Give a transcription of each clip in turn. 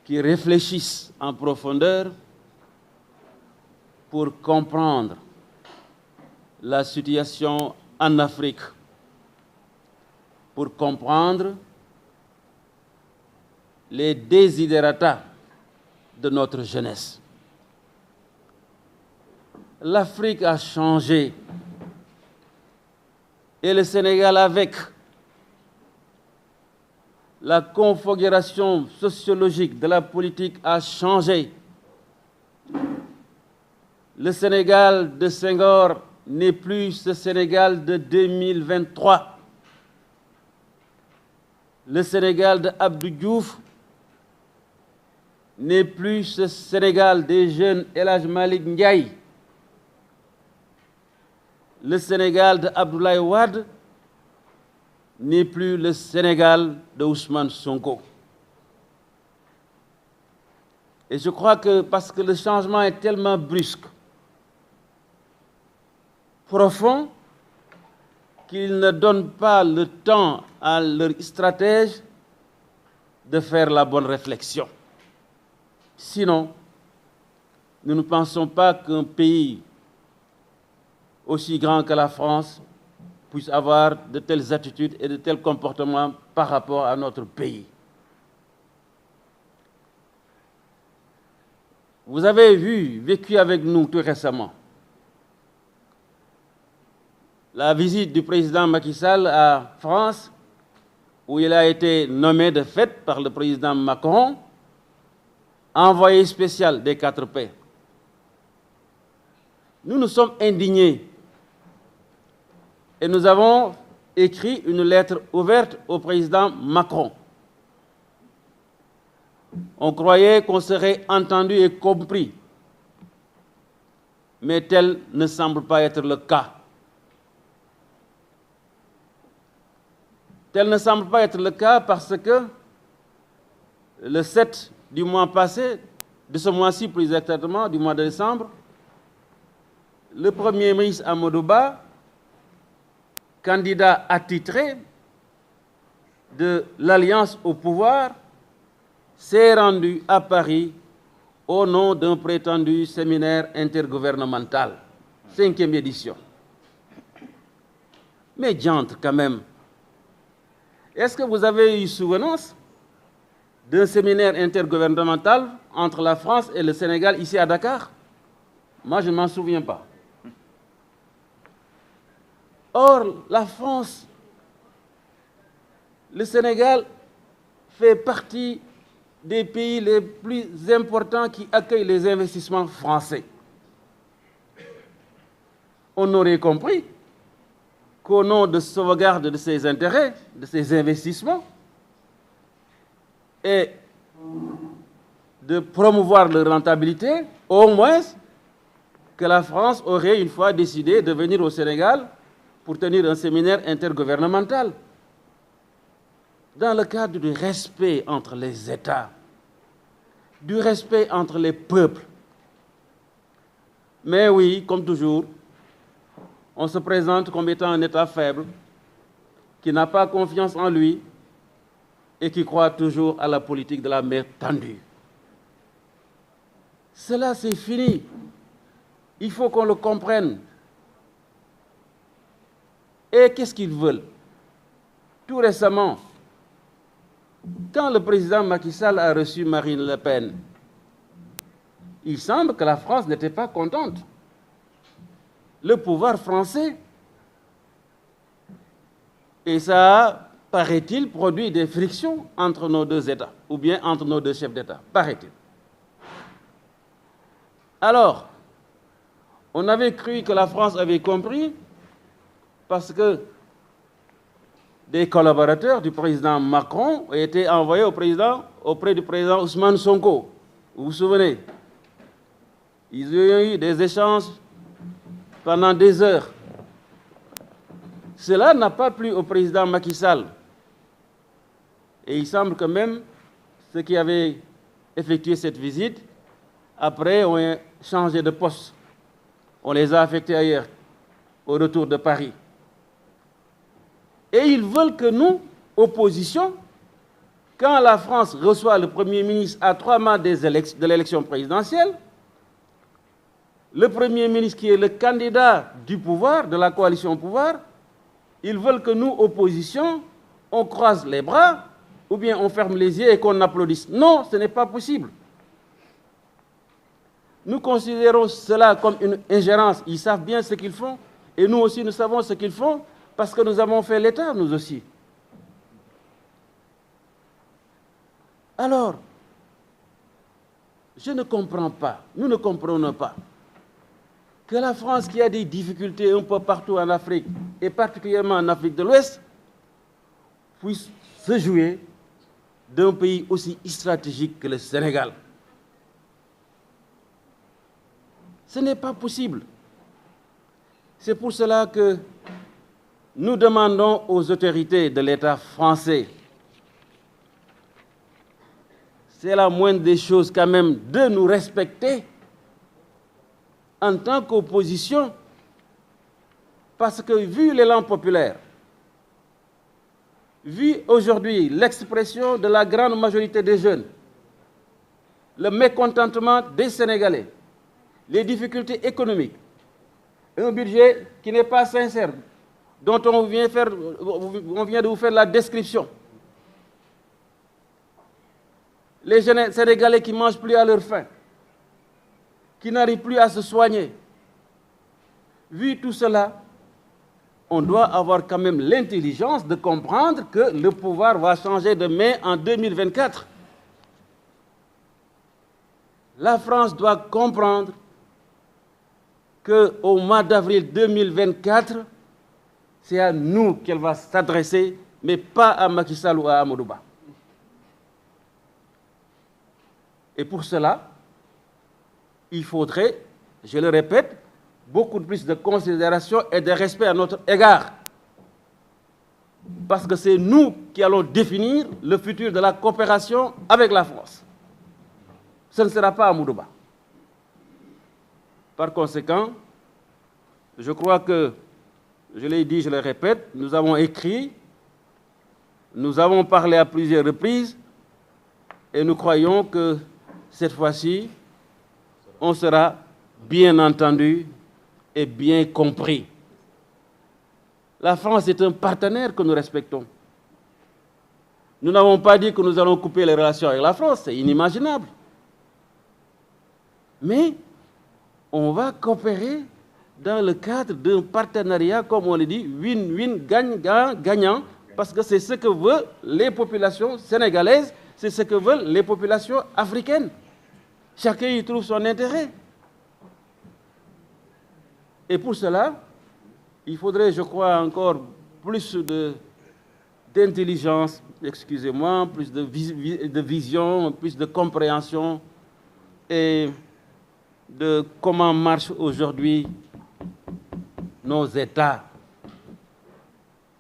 qui réfléchissent en profondeur pour comprendre la situation en Afrique, pour comprendre les desiderata de notre jeunesse. L'Afrique a changé et le Sénégal avec. La configuration sociologique de la politique a changé. Le Sénégal de Senghor n'est plus ce Sénégal de 2023. Le Sénégal de Abdou Diouf n'est plus ce Sénégal des jeunes El Hadj Malick Ndiaye. Le Sénégal de Abdoulaye Wade n'est plus le Sénégal de Ousmane Sonko. Et je crois que parce que le changement est tellement brusque, profond, qu'il ne donne pas le temps à leurs stratèges de faire la bonne réflexion. Sinon, nous ne pensons pas qu'un pays aussi grand que la France puisse avoir de telles attitudes et de tels comportements par rapport à notre pays. Vous avez vécu avec nous tout récemment la visite du président Macky Sall à France, où il a été nommé de fait par le président Macron envoyé spécial des 4P. Nous nous sommes indignés et nous avons écrit une lettre ouverte au président Macron. On croyait qu'on serait entendu et compris, mais tel ne semble pas être le cas. Tel ne semble pas être le cas parce que le 7 du mois passé, de ce mois-ci plus exactement, du mois de décembre, le Premier ministre Amadou Ba, candidat attitré de l'Alliance au pouvoir, s'est rendu à Paris au nom d'un prétendu séminaire intergouvernemental, 5e édition. Mais diantre quand même, est-ce que vous avez eu souvenance d'un séminaire intergouvernemental entre la France et le Sénégal ici à Dakar? Moi, je ne m'en souviens pas. Or, la France, le Sénégal fait partie des pays les plus importants qui accueillent les investissements français. On aurait compris qu'au nom de sauvegarde de ses intérêts, de ses investissements, et de promouvoir leur rentabilité, au moins que la France aurait une fois décidé de venir au Sénégal pour tenir un séminaire intergouvernemental, dans le cadre du respect entre les États, du respect entre les peuples. Mais oui, comme toujours, on se présente comme étant un État faible, qui n'a pas confiance en lui et qui croit toujours à la politique de la mer tendue. Cela, c'est fini. Il faut qu'on le comprenne. Et qu'est-ce qu'ils veulent? Tout récemment, quand le président Macky Sall a reçu Marine Le Pen, il semble que la France n'était pas contente. Le pouvoir français, et ça a, paraît-il, produit des frictions entre nos deux États, ou bien entre nos deux chefs d'État, paraît-il. Alors, on avait cru que la France avait compris, parce que des collaborateurs du président Macron ont été envoyés auprès du président Ousmane Sonko. Vous vous souvenez? Ils ont eu des échanges pendant des heures. Cela n'a pas plu au président Macky Sall. Et il semble que même ceux qui avaient effectué cette visite, après, ont changé de poste. On les a affectés ailleurs, au retour de Paris. Et ils veulent que nous, opposition, quand la France reçoit le Premier ministre à 3 mois de l'élection présidentielle, le Premier ministre qui est le candidat du pouvoir, de la coalition au pouvoir, ils veulent que nous, opposition, on croise les bras ou bien on ferme les yeux et qu'on applaudisse. Non, ce n'est pas possible. Nous considérons cela comme une ingérence. Ils savent bien ce qu'ils font et nous aussi, nous savons ce qu'ils font parce que nous avons fait l'État, nous aussi. Alors, je ne comprends pas, nous ne comprenons pas que la France, qui a des difficultés un peu partout en Afrique, et particulièrement en Afrique de l'Ouest, puisse se jouer d'un pays aussi stratégique que le Sénégal. Ce n'est pas possible. C'est pour cela que nous demandons aux autorités de l'État français, c'est la moindre des choses quand même, de nous respecter en tant qu'opposition, parce que vu l'élan populaire, vu aujourd'hui l'expression de la grande majorité des jeunes, le mécontentement des Sénégalais, les difficultés économiques, un budget qui n'est pas sincère, dont on vient de vous faire la description, les jeunes Sénégalais qui ne mangent plus à leur faim, qui n'arrivent plus à se soigner. Vu tout cela, on doit avoir quand même l'intelligence de comprendre que le pouvoir va changer de main en 2024. La France doit comprendre qu'au mois d'avril 2024, c'est à nous qu'elle va s'adresser, mais pas à Macky Sall ou à Amadou Ba. Et pour cela, il faudrait, je le répète, beaucoup plus de considération et de respect à notre égard. Parce que c'est nous qui allons définir le futur de la coopération avec la France. Ce ne sera pas Amadou Ba. Par conséquent, je crois que, je l'ai dit, je le répète, nous avons écrit, nous avons parlé à plusieurs reprises, et nous croyons que cette fois-ci, on sera bien entendu et bien compris. La France est un partenaire que nous respectons. Nous n'avons pas dit que nous allons couper les relations avec la France, c'est inimaginable. Mais on va coopérer dans le cadre d'un partenariat, comme on le dit, win-win, gagnant, parce que c'est ce que veulent les populations sénégalaises, c'est ce que veulent les populations africaines. Chacun y trouve son intérêt. Et pour cela, il faudrait, je crois, encore plus d'intelligence, excusez-moi, plus de vision, plus de compréhension et de comment marchent aujourd'hui nos États.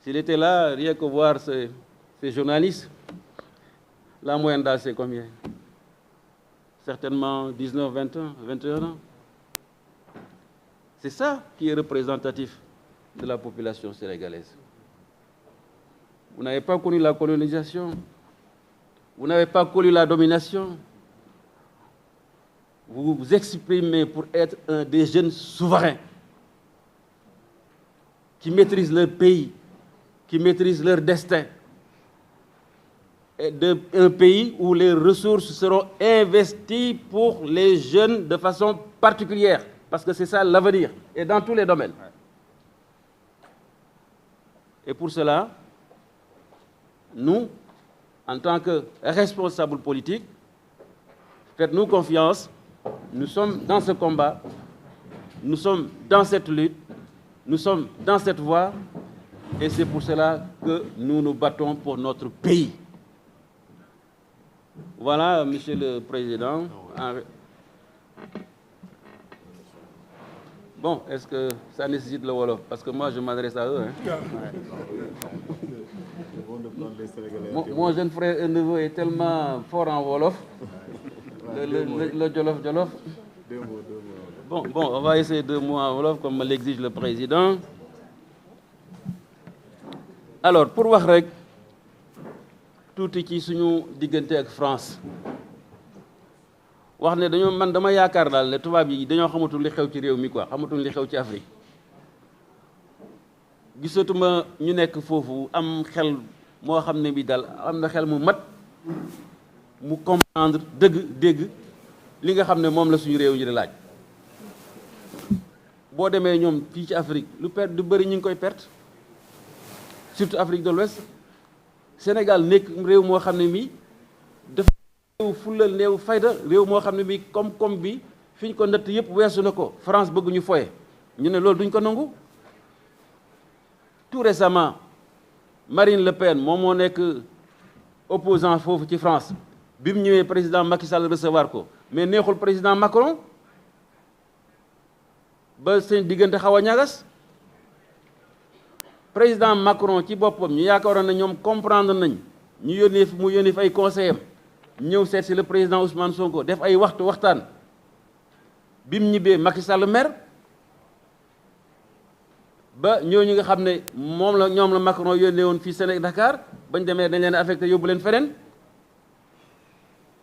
S'il était là, rien que voir ces journalistes, la moyenne d'âge, c'est combien? Certainement 19, 20 ans, 21 ans. C'est ça qui est représentatif de la population sénégalaise. Vous n'avez pas connu la colonisation, vous n'avez pas connu la domination. Vous vous exprimez pour être un des jeunes souverains qui maîtrisent leur pays, qui maîtrisent leur destin. Un pays où les ressources seront investies pour les jeunes de façon particulière, parce que c'est ça l'avenir, et dans tous les domaines. Et pour cela, nous, en tant que responsables politiques, faites-nous confiance, nous sommes dans ce combat, nous sommes dans cette lutte, nous sommes dans cette voie, et c'est pour cela que nous nous battons pour notre pays. Voilà, Monsieur le Président. Bon, est-ce que ça nécessite le Wolof? Parce que moi, je m'adresse à eux. Hein. Mon jeune frère et neveu est tellement fort en Wolof. Le Jolof. Bon, on va essayer 2 mots en Wolof, comme l'exige le Président. Alors, pour wax rek, tuuti ci suñu diggante ak France wax ne man dama yaakaar daal ne tubaab yi dañoo xamatul li xew ci réew mi quoi xamatul li xew ci Afrique gisatuma ñu nekk foofu am xel moo xam ne bi daal am na xel mu mat mu comprendre dégg li nga xam ne moom la suñu réew yi di laaj boo demee ñoom fii ci Afrique lu perte du bëri ñu ngi koy perte surtout Afrique de l'Ouest Sénégal nekk réew moo xam ne mii dafa néew fulal néew fayda réew moo xam ne mii koom-koom bi fi ñu ko natt yëpp weesu na ko France bëgg ñu foye ñu ne loolu duñ ko nangu. Tout récemment Marine Le Pen moom moo nekk opposant foofu ci France bi mu ñëwee président Macky Sall recevoir ko mais neexul président Macron ba seen diggante xaw a ñagas président Macron ci boppam ñu yaakaaroon na ñoom comprendre nañ ñu yónnee mu yónnee fi ay conseillers ñëw seet si le président Ousmane Sonko def ay waxtaan bi mu ñibbee Macky Sall mer ba ñooñu nga xam ne ñoom la Macron yónnee woon fii Sénégal Dakar bañ demee dañ leen affecté yóbbu leen feneen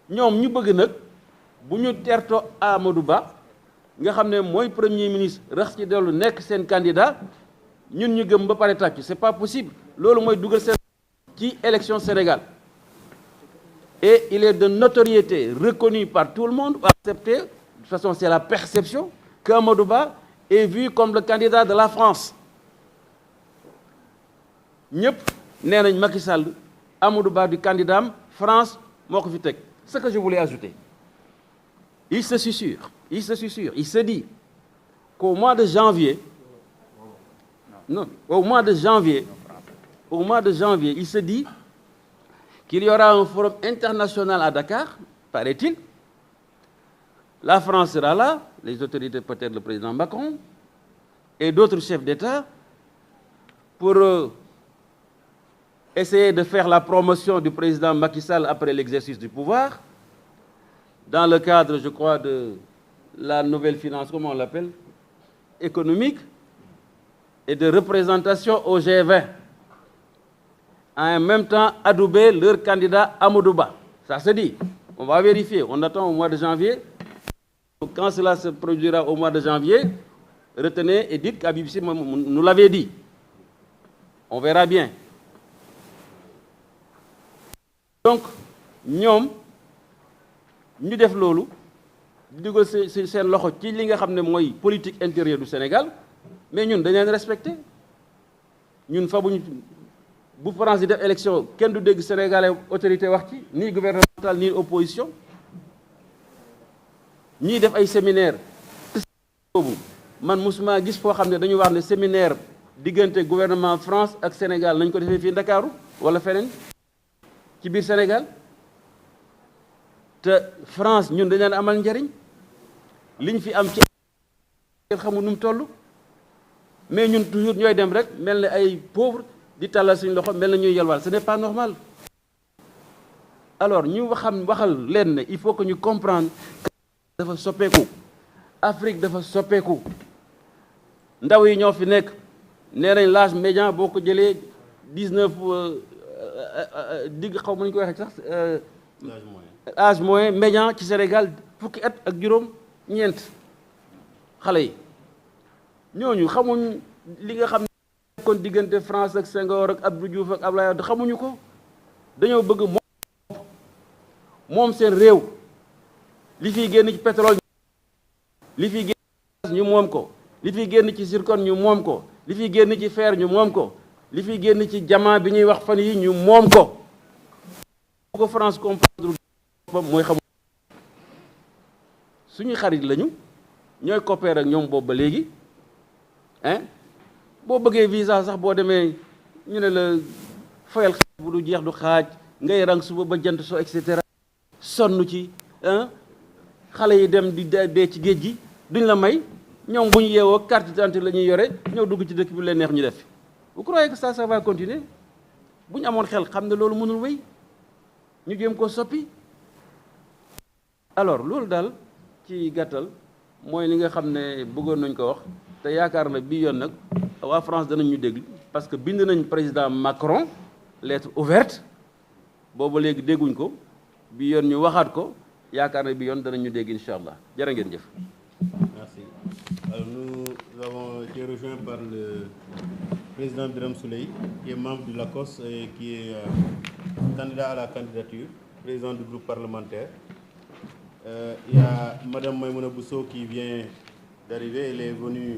ñoom ñu bëgg nag bu ñu terto Amadou Ba nga xam ne mooy premier ministre rax ci dellu nekk seen candidat ñun ñu gëm ba pare tàcc c'est pas possible loolu mooy dugal seen ci élection Sénégal et il est de notoriété reconnu par tout le monde accepté de toute façon c'est la perception que Amadou Ba est vu comme le candidat de la France ñëpp nee nañ Macky Sall Amadou Ba du candidat am France moo ko fi teg. Ce que je voulais ajouter, il se susurre, il se dit qu'au mois de janvier, au mois de janvier, il se dit qu'il y aura un forum international à Dakar, paraît-il. La France sera là, les autorités, peut-être le président Macron, et d'autres chefs d'État, pour essayer de faire la promotion du président Macky Sall après l'exercice du pouvoir, dans le cadre, je crois, de la nouvelle finance, comment on l'appelle, économique, et de représentation au G20. En même temps, adouber leur candidat Amadou Ba. Ça se dit. On va vérifier. On attend au mois de janvier. Quand cela se produira au mois de janvier, retenez et dites qu'à BBC nous l'avait dit. On verra bien. Donc, ñoom ñu def loolu di dugal seen loxo ci li nga xam ne mooy politique intérieure du Sénégal mais ñun dañ leen respecté ñun fa bu France di def élection kenn du dégg sénégalais autorité wax ci ni gouvernemental ni opposition ñii def ay séminaire boobu man mosuma gis foo xam ne dañu wax ne séminaire diggante gouvernement France ak Sénégal nañ ko defee fii Ndakaaru wala feneen ci biir Sénégal te France ñun dañ leen amal njariñ liñ fi am ci xamul nu mu toll mais ñun toujours ñooy dem rek mel ne ay pauvres di tàllal suñu loxo mel na ñuy yalwaal ce n'est pas normal. Alors ñu waxal leen ne il faut que ñu comprendre que dafa soppeeku Afrique dafa soppeeku ndaw yi ñoo fi nekk nee nañ l'âge médian boo ko jëlee 19 digg xaw ma ñu koy waxee sax âge moyen médian ci Sénégal fukki at ak juróom ñeent xale yi ñooñu xamuñ li nga xam ne kon diggante France ak Senghor ak Abdou Diouf ak Abdoulaye Wade xamuñu ko dañoo bëgg moom seen réew li fiy génn ci pétrole li fiy génn ñu moom ko li fiy génn ci zircon ñu moom ko li fiy génn ci fer ñu moom ko li fiy génn ci diamant bi ñuy wax fan yi ñu moom ko bu ko France comprendre mooy xamu suñuy xarit lañu ñooy coopérer ak ñoom boobu ba léegi hein boo bëggee visa sax boo demee ñu ne la fayal xaaj bu du jeex du xaaj ngay rang suba ba jant so et cetera sonn ci xale yi dem di dee ci géej gi duñ la may ñoom bu ñu yeewoo carte d'identité la ñuy yore ñëw dugg ci dëkk bi leen neex ñu def vous croyez que ça va continuer bu ñu amoon xel xam ne loolu mënul wéy ñu jéem koo soppi. Alors loolu daal ci gàttal mooy li nga xam ne bëggoon nañ ko wax te yaakaar na bii yoon nag waa France danañ ñu déglu parce que bind nañ président Macron lettre ouverte booba léegi dégguñ ko bi yoon ñu waxaat ko yaakaar na bi yoon danañu dégg incha allah jërë ngeen jëf. Merci. Alors nous avons été rejoints par le président Birame Souleye, qui est membre de l'ACOS et qui est candidat à la candidature, président du groupe parlementaire. Il y a Madame Maïmouna Bousso qui vient d'arriver, elle est venue